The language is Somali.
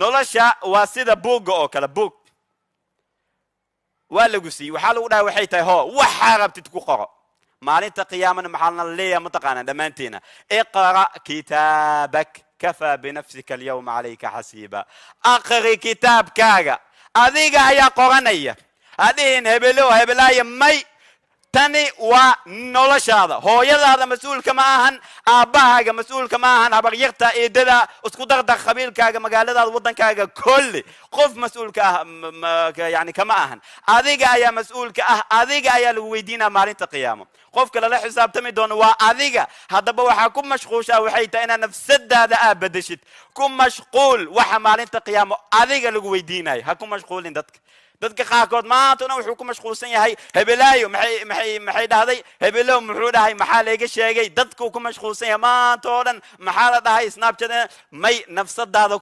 nolosha waa sida buugga oo kale buug waa lagu siiyey waxaa lagu dhahay waxay tahay hoo waxaa rabtid ku qoro maalinta qiyaamana maxaa la leeyahay mataqaana dhamaanteena iqra kitaabak kafa binafsika alyawma alayka hasiba aqri kitaabkaaga adiga ayaa qoranaya hadhiin hebelo hebelaya may tani waa noloshaada hooyadaada mas'uulka ma ahan aabahaaga mas'uulka ma ahan habaryarta eedada isku dardar qabiilkaaga magaaladaada wadankaaga kulli qof mas'uulka ah yani kama ahan adiga ayaa mas'uulka ah adiga ayaa lagu weydiinaa maalinta qiyaamo qofka la xisaabtami doono waa adiga haddaba waxa ku mashquushaa waxay tahay inaad nafsadaada aabadashid ku mashquul waxa maalinta qiyaamo adiga lagu weydiinayo ha ku mashquulin dadka qaarkood maantana wuxuu ku mashquulsan yahay hebelaayo maxay dhahday hebelo muxuu dhahay maxaa leega sheegay dadku ku mashquulsan yahay maanta oo dhan maxaa la dhahay snapchat may nafsadaada